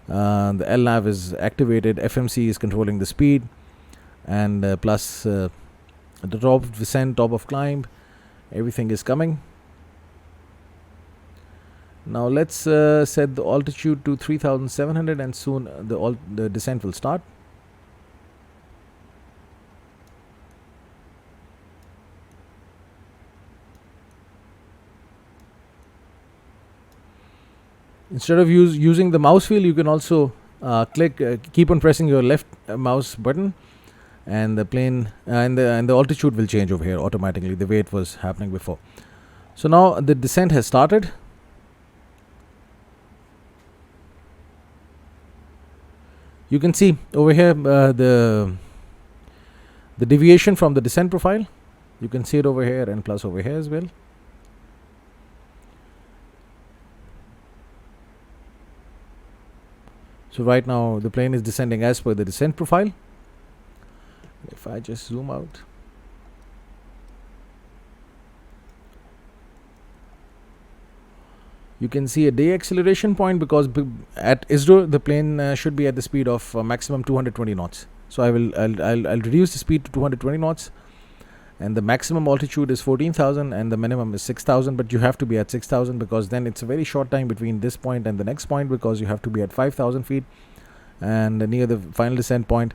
the LNAV is activated, FMC is controlling the speed, and plus the top of descent, top of climb, everything is coming. Now let's set the altitude to 3700, and soon the descent will start. Instead of using the mouse wheel, you can also keep on pressing your left mouse button, and the plane and the altitude will change over here automatically, the way it was happening before. So now the descent has started. You can see over here the deviation from the descent profile. You can see it over here and plus over here as well. So right now the plane is descending as per the descent profile. If I just zoom out, you can see a de-acceleration point, because at ISRO the plane should be at the speed of maximum 220 knots. So I'll reduce the speed to 220 knots, and the maximum altitude is 14,000 and the minimum is 6,000, but you have to be at 6,000, because then it's a very short time between this point and the next point, because you have to be at 5,000 feet, and near the final descent point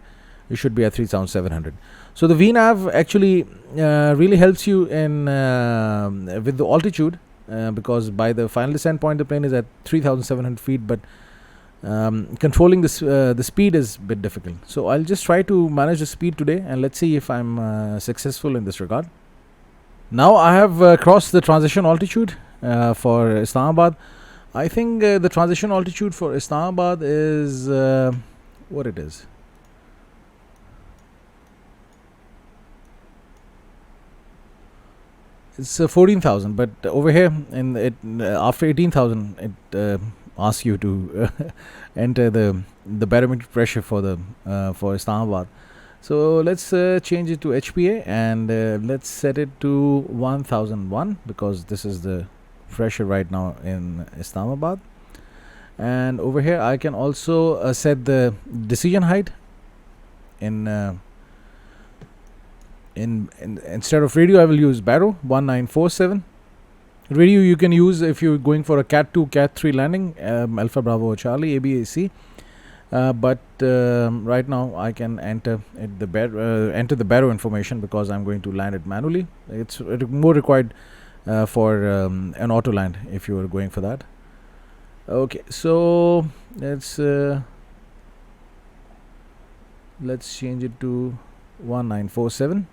you should be at 3,700. So the VNAV actually really helps you in with the altitude, because by the final descent point the plane is at 3,700 feet, but controlling this the speed is a bit difficult. So I'll just try to manage the speed today, and let's see if I'm successful in this regard. Now I have crossed the transition altitude for Islamabad. I think the transition altitude for Islamabad is what it is. It's 14,000, but over here in it after 18,000 it asks you to enter the barometric pressure for the for Islamabad. So let's change it to HPA, and let's set it to 1001, because this is the pressure right now in Islamabad. And over here I can also set the decision height in instead of radio I will use baro 1947. Radio you can use if you're going for a Cat 2 Cat 3 landing, Alpha Bravo Charlie ABAC, but right now I can enter the baro information, because I'm going to land it manually. It's more required for an auto land if you are going for that. Okay, so let's Let's change it to 1947.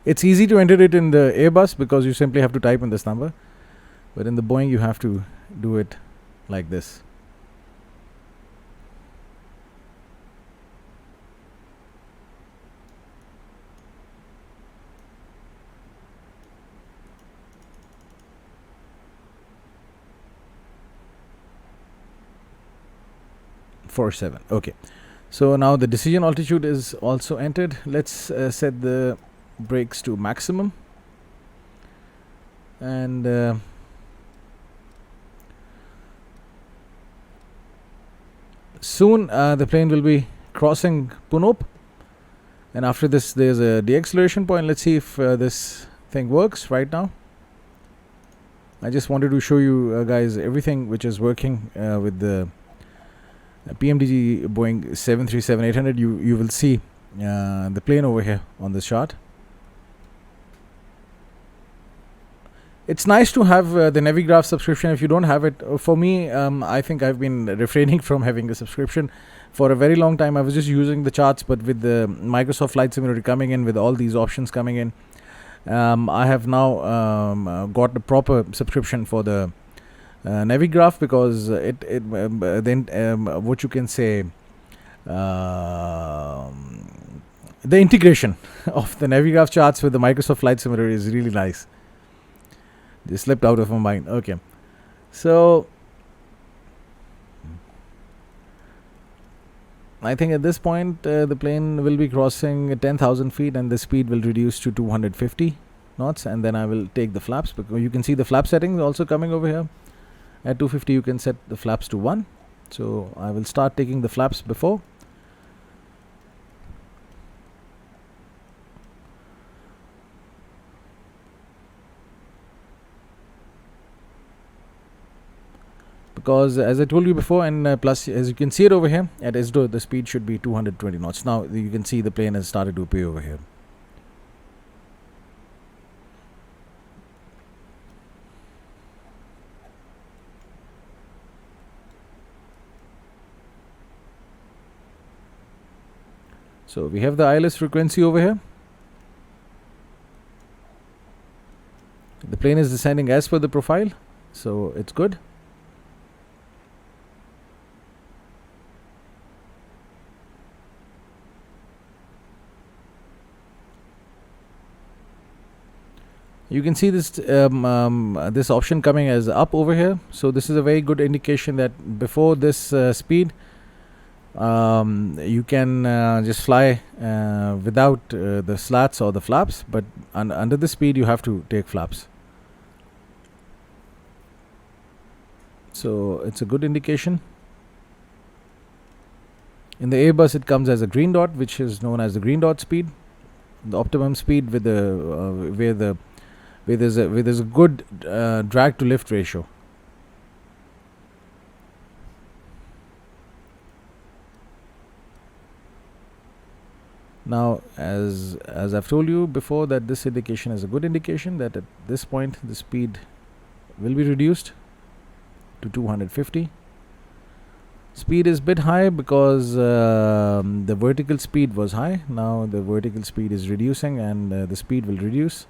It's easy to enter it in the Airbus because you simply have to type in this number, but in the Boeing you have to do it like this. .47. Okay, so now the decision altitude is also entered. Let's set the brakes to maximum, and soon the plane will be crossing Punop, and after this there's a deacceleration point. Let's see if this thing works right now. I just wanted to show you guys everything which is working with the PMDG Boeing 737-800. You will see the plane over here on this chart. It's nice to have the Navigraph subscription. If you don't have it, for me, I think I've been refraining from having a subscription for a very long time. I was just using the charts, but with the Microsoft Flight Simulator coming in, with all these options coming in, I have now got the proper subscription for the Navigraph, because what you can say, the integration of the Navigraph charts with the Microsoft Flight Simulator is really nice. Just slipped out of my mind. Okay, so I think at this point the plane will be crossing 10,000 feet and the speed will reduce to 250 knots, and then I will take the flaps, because you can see the flap settings also coming over here. At 250 you can set the flaps to 1, so I will start taking the flaps before. Because as I told you before, and plus as you can see it over here at SDO, the speed should be 220 knots. Now you can see the plane has started to appear over here. So we have the ILS frequency over here. The plane is descending as per the profile, so it's good. You can see this this option coming as up over here, so this is a very good indication that before this speed you can just fly without the slats or the flaps, but under the speed you have to take flaps. So it's a good indication. In the Airbus it comes as a green dot, which is known as the green dot speed, the optimum speed with the where there's a good drag to lift ratio. Now as I've told you before, that this indication is a good indication that at this point the speed will be reduced to 250. Speed is a bit high because the vertical speed was high. Now the vertical speed is reducing, and the speed will reduce.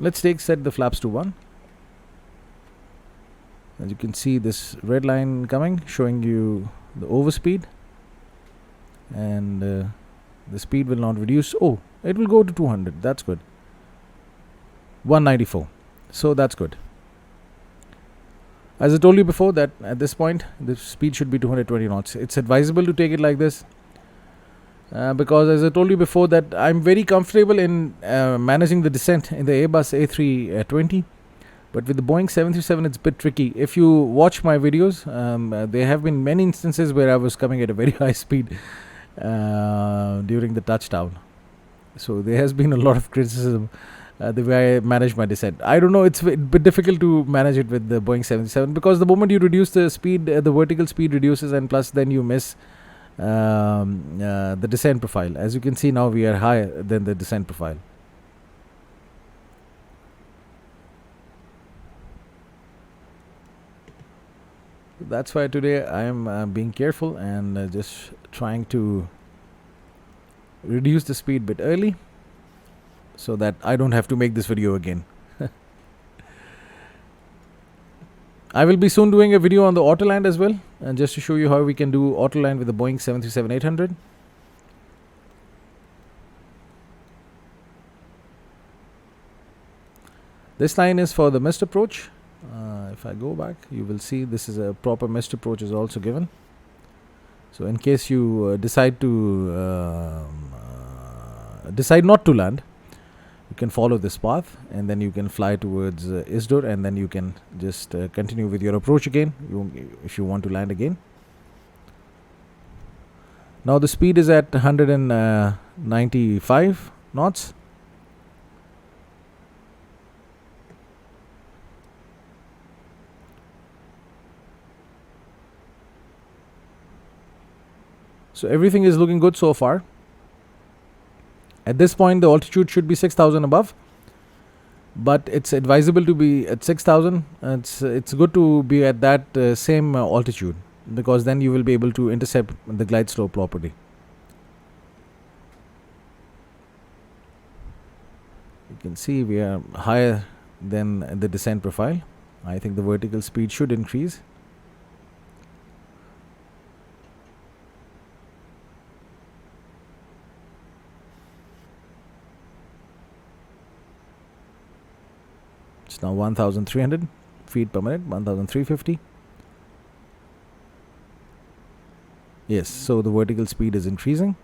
Let's set the flaps to 1. As you can see, this red line coming showing you the overspeed, and the speed will not reduce. Oh, it will go to 200. That's good. 194. So that's good. As I told you before, that at this point the speed should be 220 knots. It's advisable to take it like this. Because as I told you before, that I'm very comfortable in managing the descent in the Airbus A320, but with the Boeing 737 it's a bit tricky. If you watch my videos, there have been many instances where I was coming at a very high speed during the touchdown. So there has been a lot of criticism the way I manage my descent. I don't know, it's a bit difficult to manage it with the Boeing 737 because the moment you reduce the speed, the vertical speed reduces, and plus then you miss the descent profile. As you can see now, we are higher than the descent profile. That's why today I am being careful and just trying to reduce the speed bit early so that I don't have to make this video again. I will be soon doing a video on the Autoland as well, and just to show you how we can do Autoland with the Boeing 737-800. This line is for the missed approach. If I go back, you will see this is a proper missed approach is also given. So in case you decide not to land, you can follow this path, and then you can fly towards Isdur, and then you can just continue with your approach again if you want to land again. Now the speed is at 195 knots. So everything is looking good so far. At this point, the altitude should be 6,000 above, but it's advisable to be at 6,000. It's good to be at that same altitude, because then you will be able to intercept the glide slope properly. You can see we are higher than the descent profile. I think the vertical speed should increase. It's now 1,300 feet per minute, 1,350. Yes, so the vertical speed is increasing.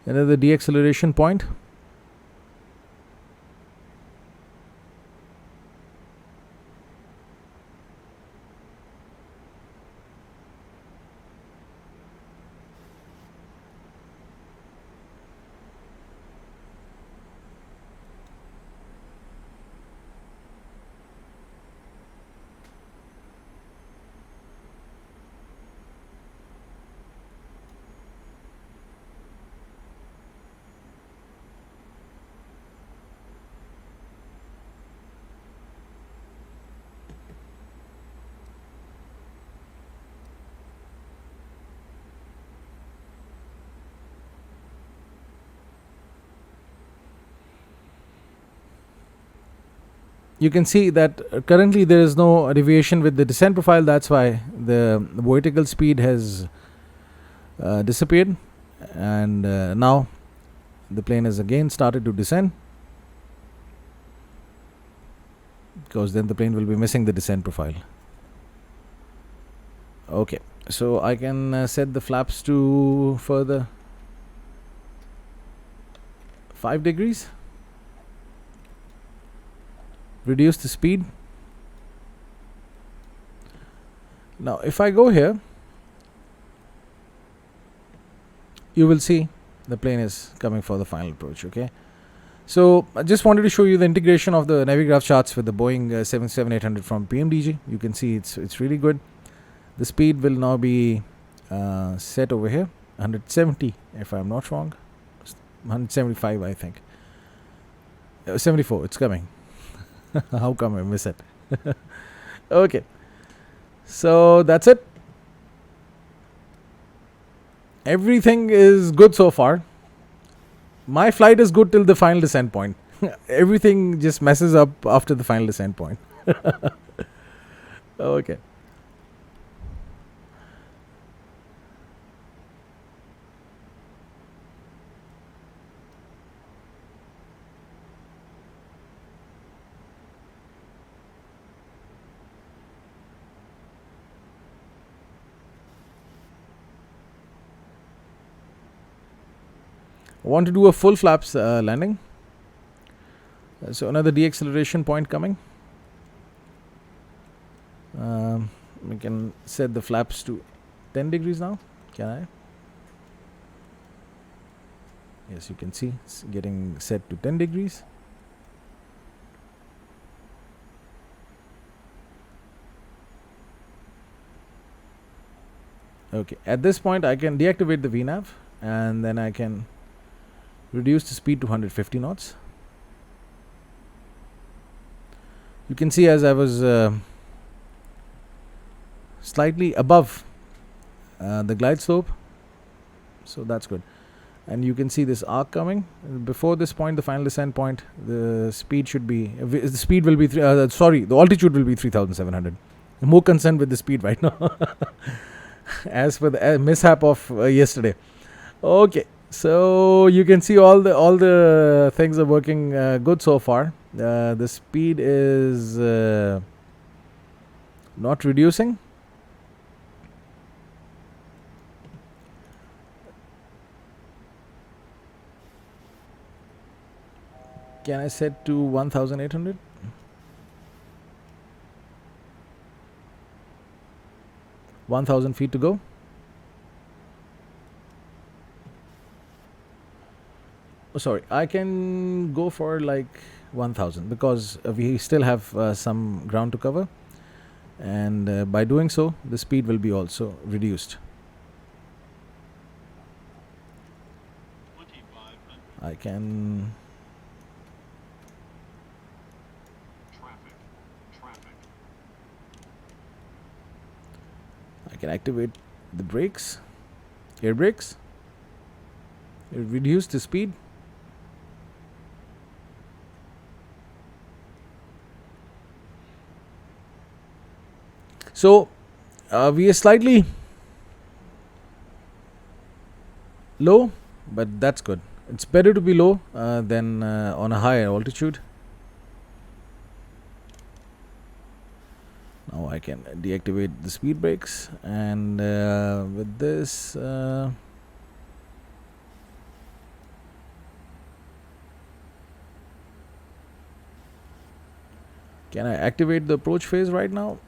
Another deceleration point. You can see that currently there is no deviation with the descent profile. That's why the vertical speed has disappeared, and now the plane has again started to descend, because then the plane will be missing the descent profile. Okay, so I can set the flaps to further 5 degrees. Reduce the speed. Now if I go here, you will see the plane is coming for the final approach. Okay, so I just wanted to show you the integration of the Navigraph charts with the Boeing 737-800 from PMDG. You can see it's really good. The speed will now be set over here, 170 if I'm not wrong, 175 I think, 74, it's coming. How come I miss it? Okay, so that's it. Everything is good so far. My flight is good till the final descent point. Everything just messes up after the final descent point. Okay. I want to do a full flaps landing. So another deacceleration point coming. We can set the flaps to 10 degrees now. Can I? Yes, you can see it's getting set to 10 degrees. Okay, at this point I can deactivate the VNAV and then I can reduce the speed to 150 knots. You can see as I was slightly above the glide slope, so that's good. And you can see this arc coming. Before this point, the final descent point, the speed should be, the speed will be, the altitude will be 3,700. I'm more concerned with the speed right now as for the mishap of yesterday. Okay, so you can see all the things are working good so far. The speed is not reducing. Can I set to 1,800? $1,000 to go. Oh, sorry, I can go for like 1,000 because we still have some ground to cover, and by doing so, the speed will be also reduced. 2,500. I can. Traffic. I can activate the brakes, air brakes. Reduce the speed. So we are slightly low, but that's good. It's better to be low than on a higher altitude. Now I can deactivate the speed brakes, and with this can I activate the approach phase right now?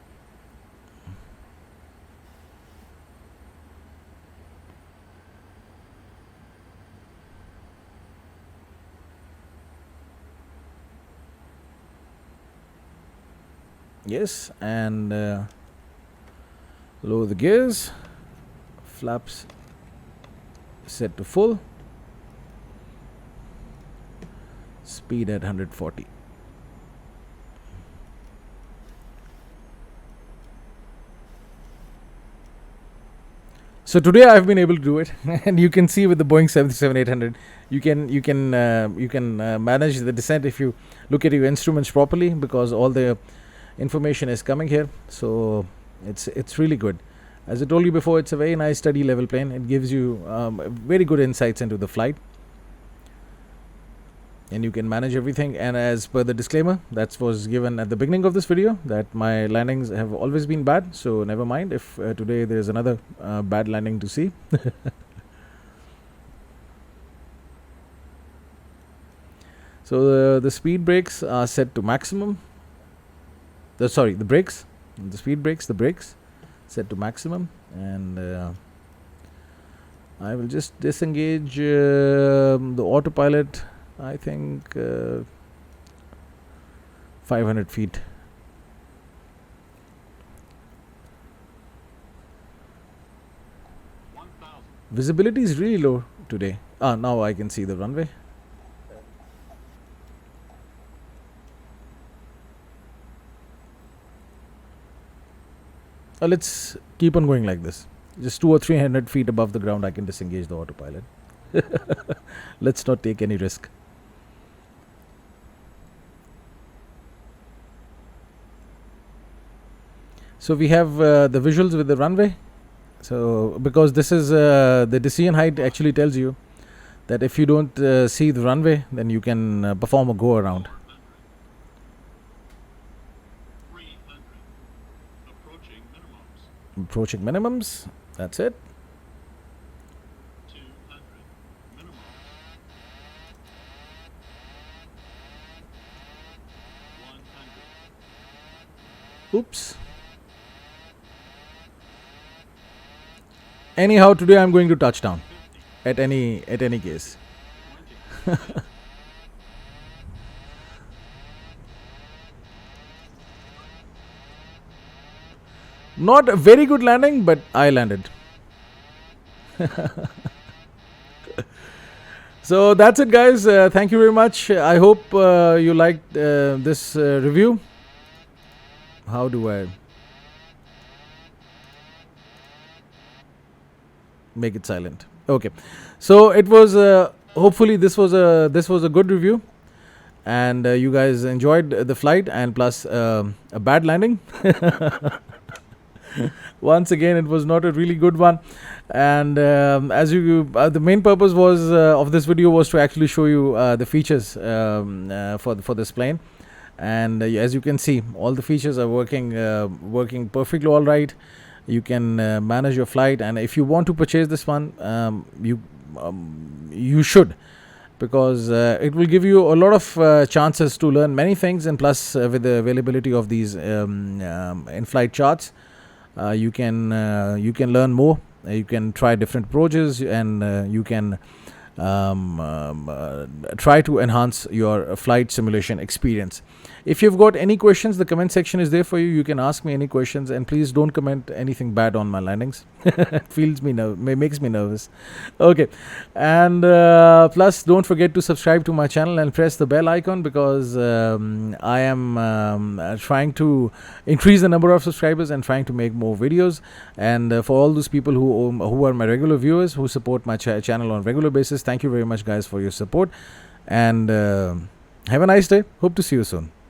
Yes, and lower the gears, flaps set to full, speed at 140. So today I've been able to do it, and you can see with the Boeing 737-800, you can manage the descent if you look at your instruments properly, because all the information is coming here. So it's really good. As I told you before, it's a very nice study level plane. It gives you very good insights into the flight, and you can manage everything. And as per the disclaimer that was given at the beginning of this video, that my landings have always been bad, so never mind if today there's another bad landing to see. So the speed brakes are set to maximum. The brakes, the speed brakes, the brakes set to maximum, and I will just disengage the autopilot. I think 500 feet. Visibility is really low today. Now I can see the runway. Let's keep on going like this. Just 200 or 300 feet above the ground, I can disengage the autopilot. Let's not take any risk. So we have the visuals with the runway. So because this is the decision height actually tells you that if you don't see the runway, then you can perform a go around. 300. Approaching minimums. Approaching minimums. That's it. 200. Minimum. Oops. Anyhow, today I'm going to touchdown. At any case. Not a very good landing, but I landed. So that's it, guys. Thank you very much. I hope you liked this review. How do I make it silent? Okay. So it was hopefully this was a good review, and you guys enjoyed the flight, and plus a bad landing. Once again, it was not a really good one, and as you the main purpose was of this video was to actually show you the features for this plane, and as you can see, all the features are working perfectly all right. You can manage your flight, and if you want to purchase this one, you should, because it will give you a lot of chances to learn many things, and plus with the availability of these in-flight charts, you can learn more. You can try different approaches, and you can try to enhance your flight simulation experience. If you've got any questions, the comment section is there for you. You can ask me any questions, and please don't comment anything bad on my landings. It makes me nervous. Okay, and plus don't forget to subscribe to my channel and press the bell icon, because I am trying to increase the number of subscribers and trying to make more videos. And for all those people who are my regular viewers, who support my channel on regular basis, thank you very much, guys, for your support, and have a nice day. Hope to see you soon.